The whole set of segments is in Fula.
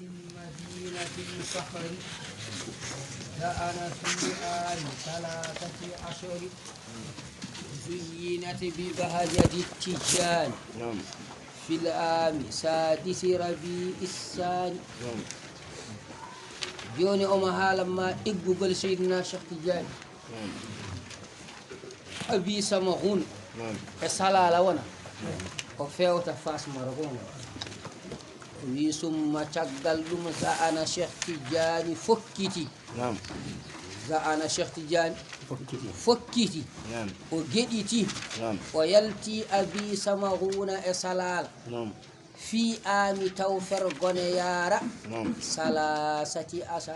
مدينة الفخر كان في آل 13 زينت ببهجة التيجان في العام 6 ربيع الثاني. جوني أمها لما إقبل سيدنا شيخ تيجان أبي سمعون الصلاة لونا وفيو تفاس مرغون ويسم تشغل لهم زانا شيخ تيجان فكيتي زانا شيخ تيجان فكيتي وجديتي ويلتي أبي سمعون الصلاة في آمي توفر غنيارا 13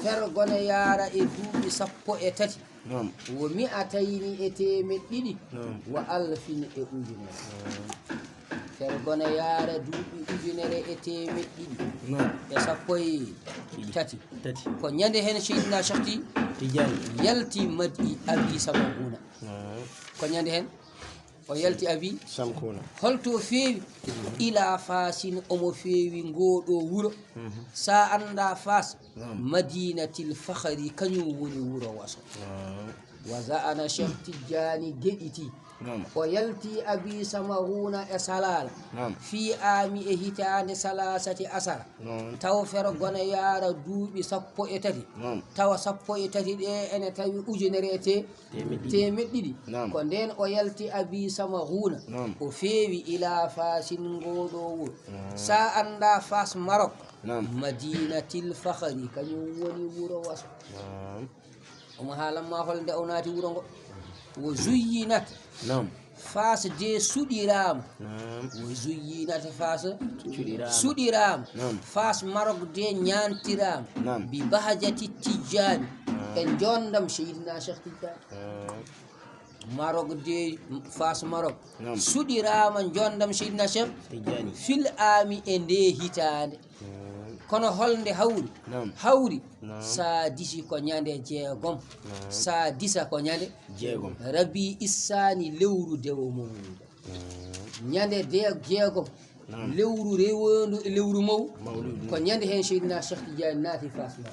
فر غنيارا إدوبي سبو إتاتي ومئتين إتيمتيني وألفين إؤجنة فر غنيارا دوبي أؤجنة إتيمتيني يسبو إتاتي كنيانده هن شيدنا شختي يلتي مدي أبي سمعون كنيانده هن ويلتي أبي سمكونا هلتو في إلى فاسين أمو في غودو ورو سا أندا فاس مدينة الفخر كنيو ورو واسو وزانا شيخ تيجاني جئتي ويلتي أبي سمعون أسلال في آمي إهتان 13 توفر غنيار دوبي سبو إتدي توا سبو إتدي أنا تاوي أجنريتي تيمددي كندين ويلتي أبي سمعون وفيوي إلى فاس غودو سا أندا فاس مروك مدينة الفخر كنيو ورو واسو ومحالا ما فلد أوناتي ورو وزينت فاس دي سوديرام وزينت فاس سوديرام فاس مروك دي نيانتيرام ببهجة التيجان ان جوندم سيدنا شيخ تيجان مروك دي فاس مروك سوديرام ان جوندم سيدنا شيخ تيجان في الآمي اندي هيتان kono holnde hawri sa disi ko nyande jeegom sa disa ko nyande jeegom rabi isani lewru dewo mo nyande de jeegom lewru rewondo lewru maw ko nyande hen Seydina Cheikh Tidiane naati fasma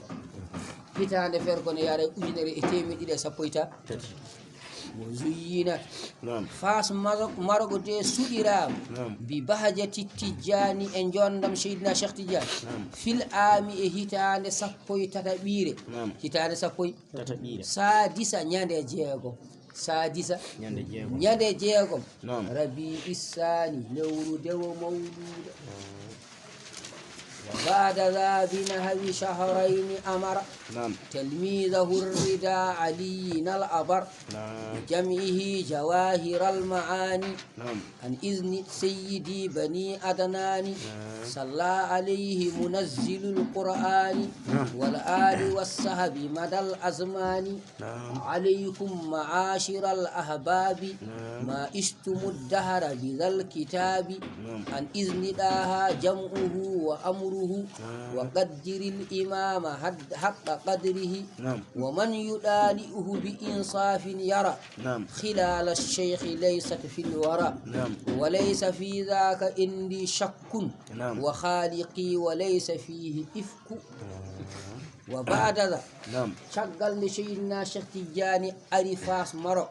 hitande fer ko ne yare ujunere e temedide sappoita وزينت فاس مارغو دي سوديرام ببهجة التيجاني ان جوندم سيدنا شيخ تيجان في العام هيتان سابوي تتبيري هيتان سابوي تتبيري سادسا نياندي جيغو سادسا نياندي جيغو ربي إساني لورو دو مولود وبعد ذا بنهو شهرين أمر تلميذه الرداء علي الأبر جمعه جواهر المعاني عن إذن سيدي بني أدنان صلى عليه منزل القرآن والآل والصحب مدى الأزمان عليكم معاشر الأحباب ما اشتم الدهر بذا الكتاب عن إذن الله جمعه وأمره وقدر الإمام حق قدره ومن يدالئه بإنصاف يرى خلال الشيخ ليست في الورى وليس في ذاك إني شك وخالقي وليس فيه إفك وبعد ذا شغل لشيدنا شيخ تيجاني أريفاس مرو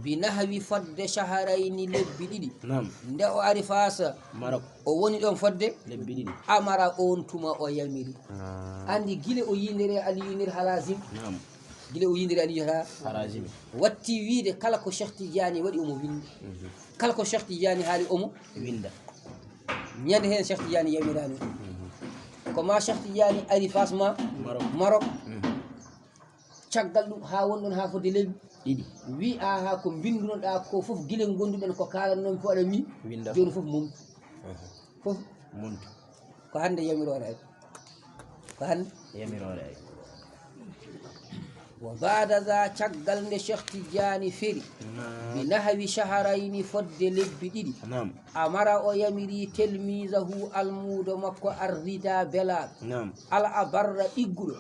بنهو فد شهرين لبدي ندو أريفاس مرو ووني دون فد لبدي أمرا أون توما أو يميري عندي جيل أو يندري علي يندري حلازم جيل أو يندري علي حلازم والتي في ده كلاكو شيخ تيجاني ودي أمو وين كلاكو شيخ تيجاني هالي أمو ويندا نيان هين شيخ تيجاني يميراني كما شيخ تيجاني أريفاس ما Marok caggal dum ha wondon ha fodi lebbi didi wi a ha ko binduno da ko fof gile gonduden ko kala non fo ada wi joni fof mum fof mum ko hande yamirore ay ko hande yamirore ay وبعد ذا caggal nde Cheikh Tidiane feri بنهو شهرين فد لبدي amara o yamiri telmizahu almudo makko arrida bela al abarra iggudo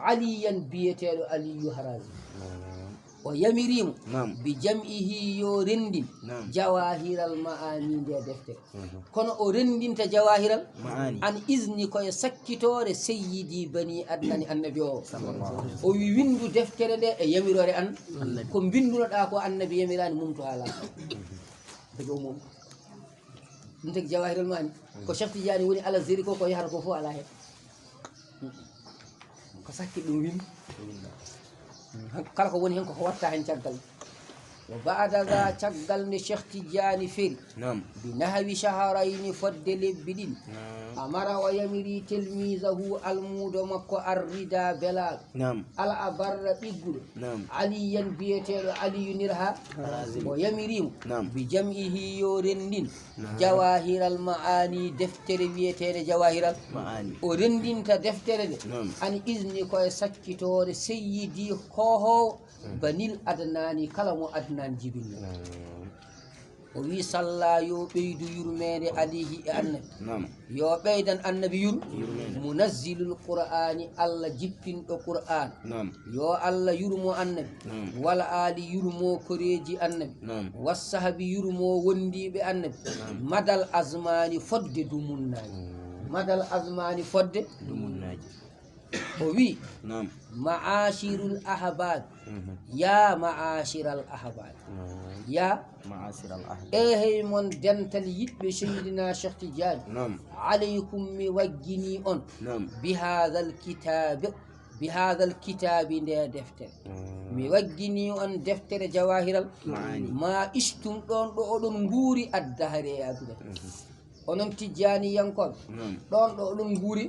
aliyan biyetedo aliyu harazi o yamirimo نعم bi jam'ihi yo rendin نعم jawahiral ma'ani nde deftere kono o rendinta jawahiral معاني an isni koye sakkitore seyyidi bani adnani annabi o صلى الله عليه o وسلم wi windu deftere nde e yamirore an النبي ko bindunoɗa ko annabi yamirani mumto ala daga mum ɗum tagi jawahiral ma'ani ko Cheikh Tidiane woni ala zeri ko yahata ko fof ala hen ko sakki ɗum windu kala ko woni hen koko watta hen caggal wa ba'da za caggal nde Cheikh Tidiane feri نعم bi nahwi shaharayni fodde lebbi ɗiɗi نعم amara o yamiri telmisahu almudo makko arrida belaɗo نعم al abarra ɓigguɗo نعم aliyan biyeteɗo aliyu nirha o yamirimo نعم bi jam'ihi yo rendin نعم jawahiral ma'ani deftere wiyeteɗe jawahiral معاني o rendinta deftere nde نعم an isni koye sakkitore seyyidi hohowo banil adnani kala mo adnan jibillo o wi salla yo ɓeydu yurmede alayhi e annabi نعم yo ɓeydan annabi Yurmede. munazzilul qur'ani allah jippinɗo qur'an نعم yo allah yurmo annabi نعم wala ali yurmo koreji annabi نعم wassahabi yurmo wondiɓe annabi madal azmani fodde dumunnaji madal azmani fodde دم الناجي o wi نعم ma'ashirul ahbab ya ma'ashiral ahbab ya معاشر الأهل ehey mon dental yiɗɓe seydina Cheikh Tidiane نعم عليكم mi waggini on نعم بهذا الكتاب nde deftere mi waggini on deftere jawahiral معاني ma istum ɗon ɗo oɗon nguuri addahare e aduna onon Tidiane yankoɓe نعم ɗon ɗo oɗon nguuri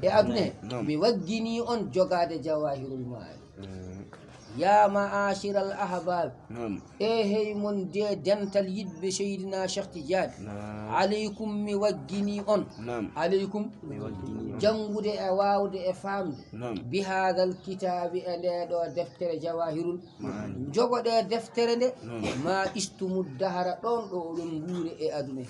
e aduna he نعم. mi waggini on jogade jawahirul maani ya ma'ashiral ahbab نعم hey mon de dental yiɗɓe seydina Cheikh Tidiane نعم aleykum mi waggini on نعم aleykum jangude e wawde e famde نعم bi hadal kitabi e ndeɗo deftere jawahirul معاني jogoɗe deftere nde نعم ma istumu dahara ɗon ɗo oɗon nguure e aduna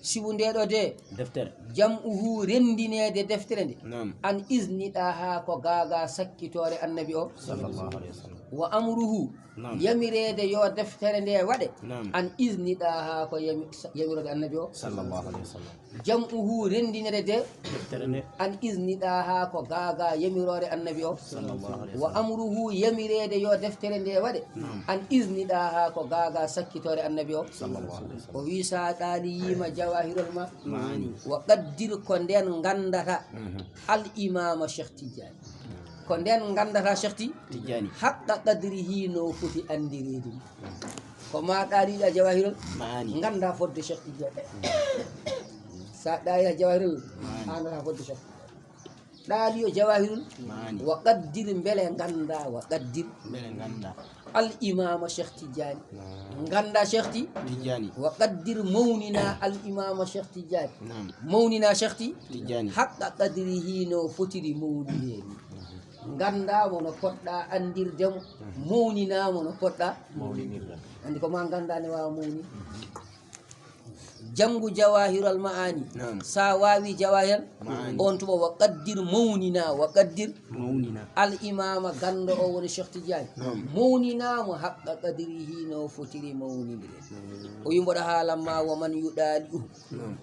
sibu ndeɗo de دفتر jam'uhu rendinede deftere nde نعم an isniɗa ha ko gaga sakkitore annabi o صلى الله عليه وسلم wa amruhu نعم yamirede yo deftere nde waɗe نعم an isniɗa ha ko yamirode annabi o صلى الله عليه وسلم jam'uhu rendinede de دفتر an isniɗa ha ko gaga yamirore annabi o صلى الله عليه wa وسلم amruhu yamirede yo deftere nde waɗe نعم an isniɗa ha ko gaga sakkitore annabi o صلى الله عليه وسلم o wi sa ɗali yima jawahirol ma معاني wa qaddir ko nden gandata al imama Cheikh Tidiane ko nden gandata Cheikh Ti تجاني haqqa qadrihi no foti andirede ko ma ɗaliɗa jawahirol معاني ganda fodde Cheikh Tidiane sa ɗaliɗa jawahirol andata fodde Cheikh ɗali o jawahirol معاني wa qaddir beele ganda wa qaddir بين غندا al imama Cheikh Tidiane ganda Cheikh Ti تجاني wa qaddir mawnina al imama Cheikh Tidiane نعم mawnina Cheikh Ti تجاني haqqa qadrihi no fotiri mawnideni gandamo no poɗɗa andirdemo mawninamo no poɗɗa مولي ميرا andi ko ma gandane wawa mawni jangu jawahiral ma'ani نعم sa wawi jawahir معاني on tuba wa qaddir mawnina wa qaddir مونينا al imama gando o woni Cheikh Tidiane نعم mawninamo haqqa qadrihi no fotiri mawnidire o yimboɗa haalamma wa man yuɗali نعم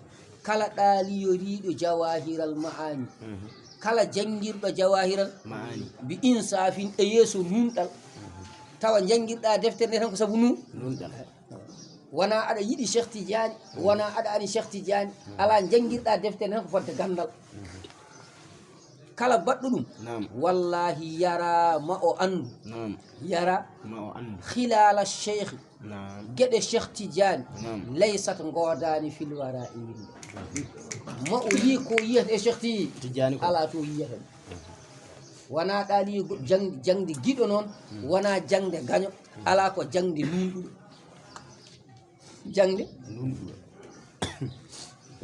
kala ɗaliyoriɗo jawahiral ma'ani kala jangirɗo jawahiral معاني bi insafin e yeeso nunɗal tawa jangirɗa deftere nde tan ko saabu nun نوندا wona aɗa yiɗi Cheikh Tidiane wona aɗa ani Cheikh Tidiane ala jangirɗa deftere nde tan ko fodde gandal kala baɗɗo ɗum نعم wallahi yara ma o andu نعم yara ما أن khilala cheikh نعم gueɗe Cheikh Tidiane نعم laysat godani fil wara e winde ma o yi ko yiyata e Cheikh Ti تجاني ala to yiyata wona ɗali jangde giɗo noon wona jangde gaño ala ko jangde nunɗuɗo jangde نوندا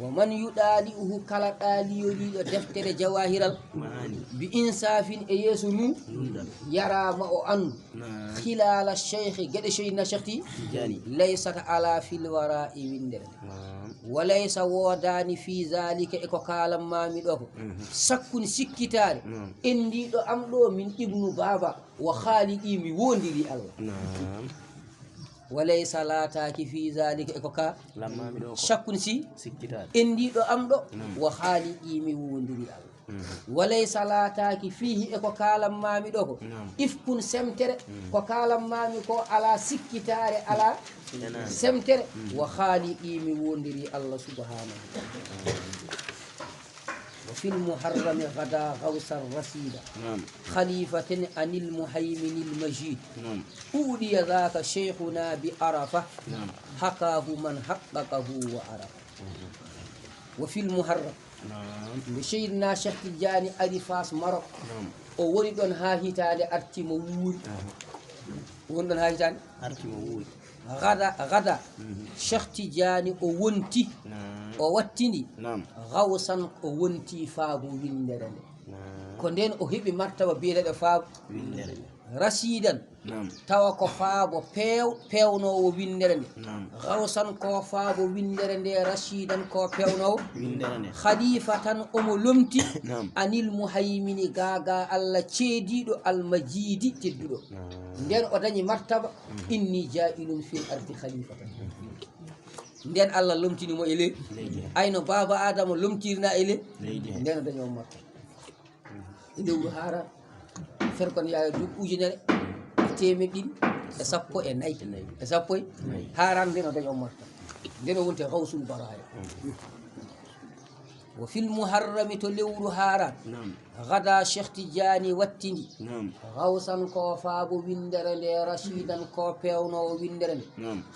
wa man yuɗali'uhu kala ɗaliyoriɗo deftere jawahiral معاني bi insafin e yeeso nun نوندا yarama o andu نعم khilala cheikh gueɗe seydina Cheikh Ti تجاني laysata ala fil wara e windere نعم walaysa wodani fi zalika eko kalam mami ɗo ko sakkuni sikkitare endiɗo am ɗo min ibnu baba wa khaliqi mi wondiri Allah walaysa lataki fi zalika eko ka sakkuni si endiɗo am ɗo wa khaliqi mi wondiri Allah walaysa lataki fihi eko kalam mami ɗo ko ifkun semtere ko kalam mami ko ala sikkitare ala semtere wa khaliqi mi wondiri Allah subhanahu wa fil muharrami gada gawsa rasida khalifatin anil muhayminil majid udiya dhaka shaykhuna bi arafa hakahu man haqqaqahu wa arafa wa fil muharram Seydina Cheikh Tidiane ari Fass Maroc o woni ɗon ha hitande artimo wuuri woni ɗon ha hitande artimo wuuri gada Cheikh Tidiane o wonti o wattini gawsan o wonti faabu windere nde ko nden o heɓi martaba biyeteɗo faabu windere rasidan tawa ko faabo pewnowo windere nde gawsan ko faabo windere nde rasidan ko pewnowo windere nde khalifa tan omo lomti anil muhaymini gaga Allah ceediɗo almajidi tedduɗo nden o dañi martaba inni ja'ilun fil ardi khalifatan nden Allah lomtinimo e leydi ayno baba adama lomtirna e leydi nden o dañi o martaba e lewru haran ferkon yaaya duuɓi ujunere temeɗɗiɗi e sappo e nayyi e sappo e haran nden o dañi o martaba nden o wonte gawsul baraya wa fil muharrami to lewru haran gada Cheikh Tidiane wattindi gawsan ko faabo windere nde rasidan ko pewnowo windere nde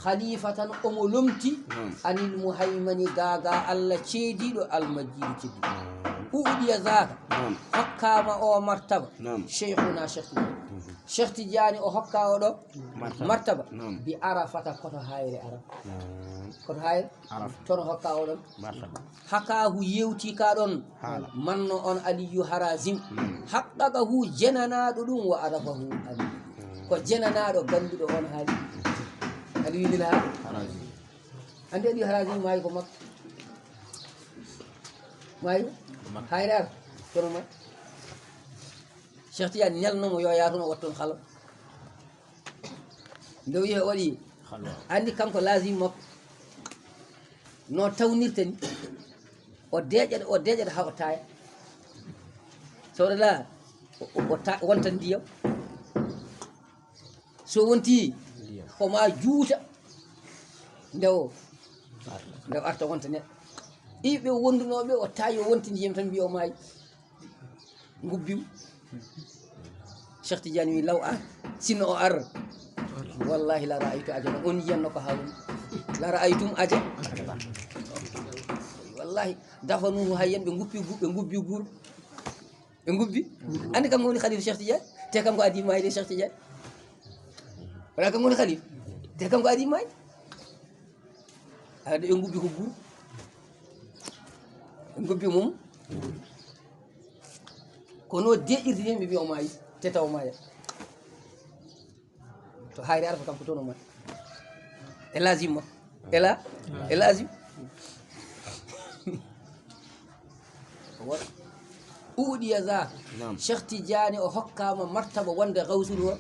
khalifatan omo lomti anil muhaymani gaga Allah ceediɗo almajidi tedduɗo uɗiya zaka hokkama o martaba cheikhuna Cheikh Tidiane o hokka o ɗo martaba bi arafata koto hayre araf koto hayre tono hokka o ɗon hakahu yewti ka ɗon manno on Aliyu Harazim haqqaqahu jenanaɗo ɗum wa arafahu aliyu ko jenanaɗo ganduɗo on haali Aliyu lil Harazim ande Aliyu Harazim maayi ko makko maayi hayre ar kono ma Cheikh Tidiane nelnomo yo yatono watton halam nde wiye waɗi andi kanko lazim makko no tawnirta ni o deƴat ha o taya sowɗa la wonta ndiyam so wonti koma juuta ndew arta wonta neɗɗo iɓe wondunoɓe o tawi o wonti ndiyam tan mbiya o maayi gubbiw Cheikh Tidiane wi law ar sinno o ar wallahi la ra'aytu ajaba on yiyanno ko hawni la ra'aytum aja wallahi dafanuhu hayyan ɓe gubbi guur ɓe gubbi andi kam woni khalifa Cheikh Tidiane te kam ko adi mayde Cheikh Tidiane wala kam woni khalifa te kam ko adi mayde ade ɓe gubbi ko guur ɓe gubbi mum kono deƴirde hen ɓe mbi o maayi te taw maaya to hayre arfa kam ko toon o maayi e lazim makko e lazim uɗiya za Cheikh Tidiane o hokkama martaba wonde gawsul o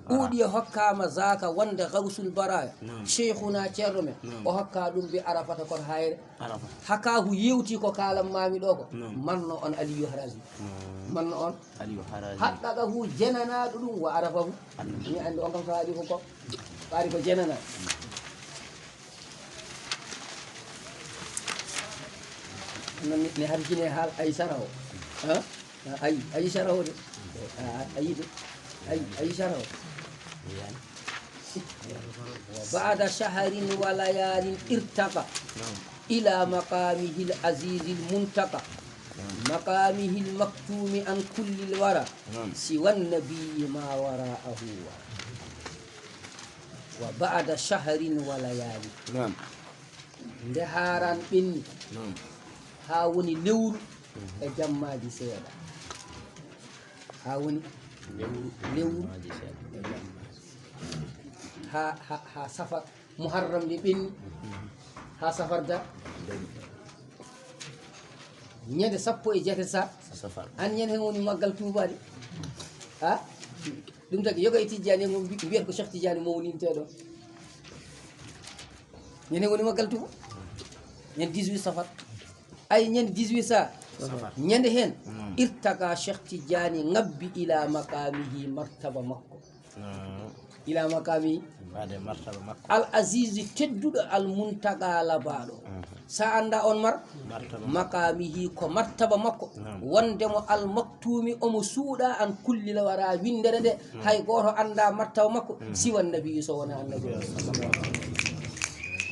uɗiya hokkama zaka wonde gawsul baraya cheikhuna ceerno men o hokka ɗum bi arafata koto hayre hakahu yewti ko kalam mami ɗo ko manno on Aliyu Harazim manno on haqqaqahu jenanaɗo ɗum wa arafahu mi andi on kam so haali ko ɓaari ko jenana ne harkine haal ay sara o ay sara o de ayi de ay sara o بعد شهر وليال ارتقى إلى مقامه العزيز المنتقى مقامه المكتوم عن كل الورى سوى النبي ما وراءه وبعد شهر وليال نهارا بني هاوني لور جمادي سيدا هاوني لور ha safar muharram de ɓenni ha safarda ñande sappo e jeetati sa safar an ñande hen woni maggal tubade ha ɗum tagi yoga e Tijjani mo mbiyata ko Cheikh Tidiane mo woninteɗo ñande hen woni maggal tuba ñande 18 safar ay ñande 18 sa ñande hen irtaga Cheikh Tidiane ngabbi ila maqamihi martaba makko ila maqamihi baade martaba makko al aziz tedduɗo al muntaga labaɗo sa anda on maqamihi ko martaba makko wondemo al maktumi omo suuɗa an kullila wara windere nde hay goto anda martaba makko siwa nabi so wona annabi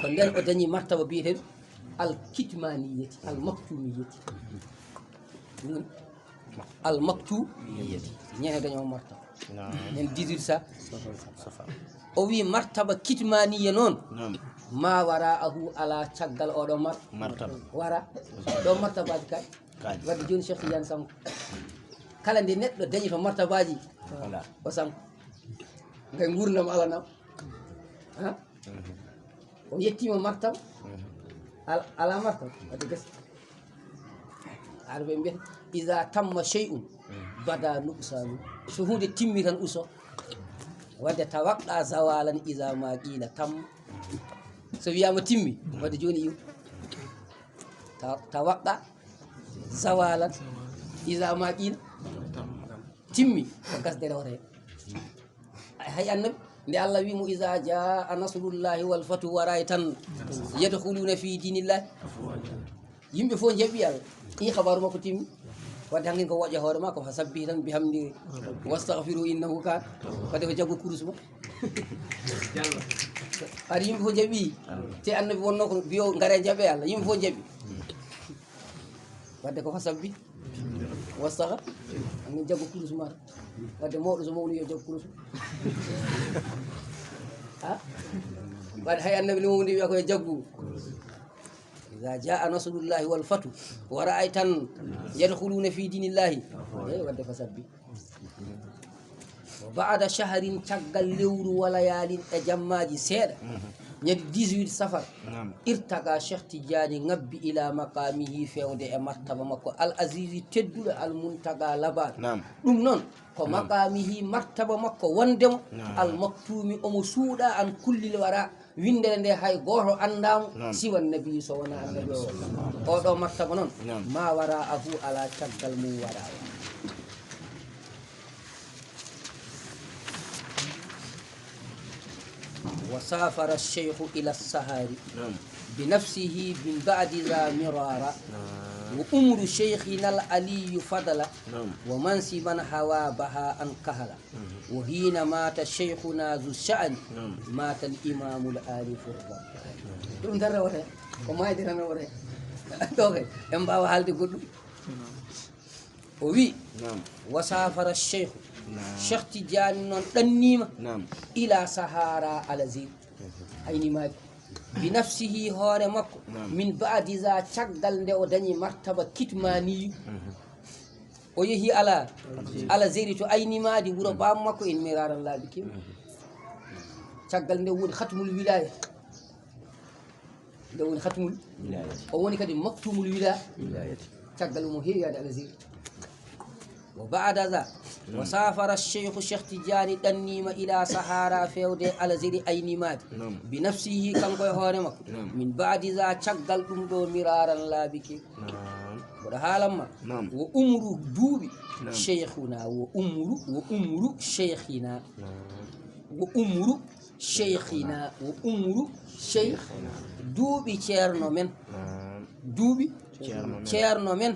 ko nden o dañi martaba biyeteɗo al kitmaniyati al maktumiyati al maktumiyati ñene daño martaba en 18 sa o wi martaba kitmaniya noon ma wara ahu ala caggal oɗo martaba wara ɗo martabaji kay wadde joni Cheikh Tidiane Sanko kala nde neɗɗo dañi to martabaji o Sanko ngay gurdam alanam ha o yettima martaba ala martaba wadde gasi aɗa ɓe mbiyata iza tamma shay'un bada nuqsanu so hunde timmi tan uso wadde tawaqqa zawalan iza ma qila tam so wiyama timmi wadde joni iw tawaqqa zawalan iza ma qila timmi ko gasdere wore hay annabi nde Allah wi mo iza jaa nasrullahi wal fatu waray tan yadkhuluna fi dinillahi yimɓe fof jaɓi Allah i habaru makko timmi wadde hankin ko woƴƴa hoore ma ko fa sabbi tan bihamdi wastaghfiru innahu kan wadde ko jaggo kurus ma aɗa yimɓe fof jaɓi te annabi wonno ko biyo ngare jaɓe Allah yimɓe fof jaɓi wadde ko fa sabbi wastagha hankin jaggo kurus ma wadde mawɗo so mawni yo jaggo kurus ha wadde hay annabi ne mawni wiya koye jaggu إذا جاء نصر الله والفتح ورأيت يدخلون في دين الله ودي فسبي وبعد شهر تقل لور وليال أجماج سير يد 18 سفر ارتقى شيخ تجاني نبي إلى مقامه في ودي مرتبة مكو العزيز تدل المنتقى لبان نون كمقامه مرتبة مكو وندم المكتوم أمسودا عن كل الوراء windere nde hay goto andam siwa nabi so wona annabi o ɗo martaba noon ma wara ahu ala caggal mum wara wa safara cheikhu ila sahari بنفسه من بعد ذا مرارا وأمر شيخنا العلي فضلا ومنصبا هوى بها أن كهلا وحين مات شيخنا ذو الشأن مات الإمام الآلي فرضا ɗum tan rewata ko mayde tan rewata ɗo kay en mbawa haalde goɗɗum o wi wa safara cheikhu cheikh Tidiane noon ɗannima ila sahara alazim haynimaki binafsihi hoore makko min baadi za caggal nde o dañi martaba kitmaniyu o yeehi ala zeri to aynimadi wuro bam makko en miraran laaɓi kim caggal nde woni khatmul wilaya nde woni khatmul o woni kadi maktumul wilayati caggal mo heewiyade ala zeri wa baada za wa safara cheikhu cheikh Tidiane ɗannima ila sahara fewde alaziri aynimade bi nafsihi kanko e hoore makko min baadi za caggal ɗum ɗo miraran laabiki mboɗo haalanma wo umru duuɓi cheikhuna wo umru cheikhina wo umru cheikhina wo umru cheikh duuɓi ceerno men duuɓi ceerno men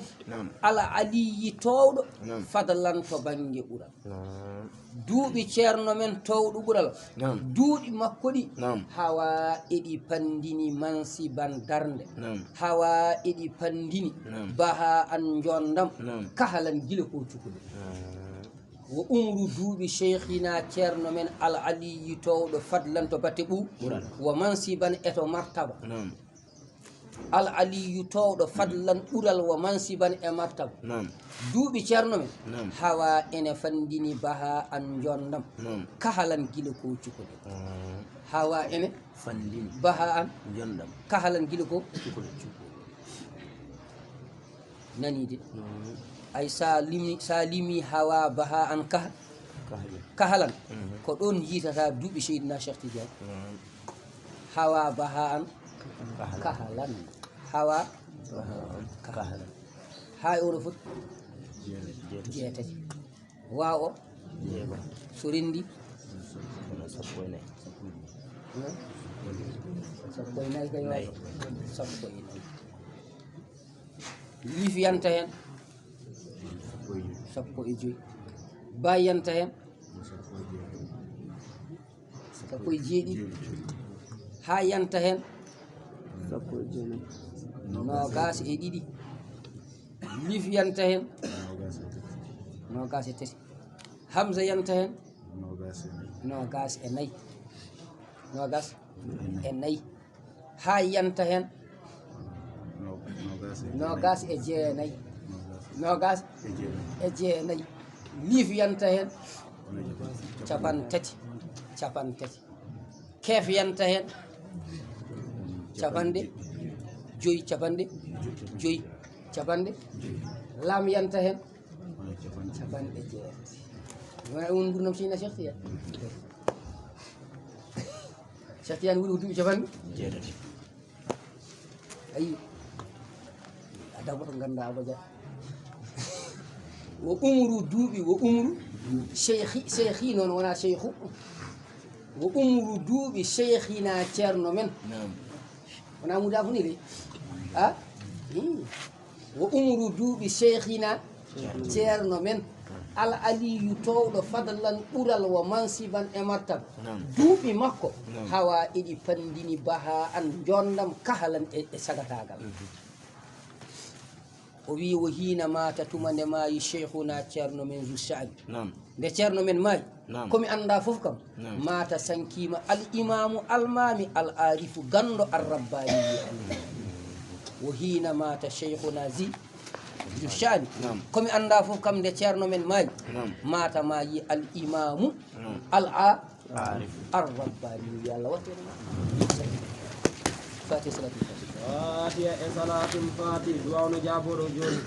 ala aliyi towɗo fadlan to banggue ɓural duuɓi ceerno men towɗo ɓural duuɗi makko ɗi hawa eɗi pandini mansiban darde hawa eɗi pandini baha an jondam kahalan gila ko cukude wo umru duuɓi cheikhina ceerno men ala aliyi towɗo fadlan to batte ɓural wo mansiban eto martaba al aliyu towɗo fadlan ɓural wa mansiban e martab duuɓi ceerno men hawa ene fandini baha an jondam kahalan gila ko cukalel hawa ene fandini baha an jondam kahalan gila ko cukalel nanide ay sa limi hawa baha an kahalan ko ɗon yitata duuɓi Seydina Cheikh Tidiane hawa baha an kahalan hawa kahalan hay ono foti jeetati waw o so rendi sappo e nayyi kay waw sappo e nayyi liif yanta hen sappo e joyyi bay yanta hen sappo e jeeɗiɗi ha yanta hen sappo e jeenayyi nogas e ɗiɗi liif yanta hen nogas e tati Hamza yanta hen nogas e nayyi nogas e nayyi ha yanta hen nogas e jeenayyi nogas e jeenayyi liif yanta hen capan tati keef yanta hen capanɗe joyyi capanɗe lam yanta hen capanɗe jeetati wona won gurdam Seydina Cheikh Tidiane Cheikh Tidiane wuuri ko duuɓi capanɗe jeetati ayi a dagoto ganda abadia wo umru duuɓi wo umru cheikhi noon wona cheikhu wo umru duuɓi cheikhina ceerno men wona mudafu ni de a wo umru duuɓi cheikhina ceerno men al aliyu towɗo fadlan ɓural wa mansiban e martab duuɓi makko hawa eɗi pandini baha an jondam kahalan e sagatagal o wi wo hina mata tuma nde maayi cheikhuna ceerno men zu sa'di nde ceerno men maayi komi anda fof kam mata sankima al imamu almami al arifu gando ar rabbani wo hina mata cheikhuna zu sa'di komi anda fof kam nde ceerno men maayi mata maayi al imamu al arifu ar rabbani ya Allah wattema fati salatu fatiha e salatul fatih duwawno jaboɗo joni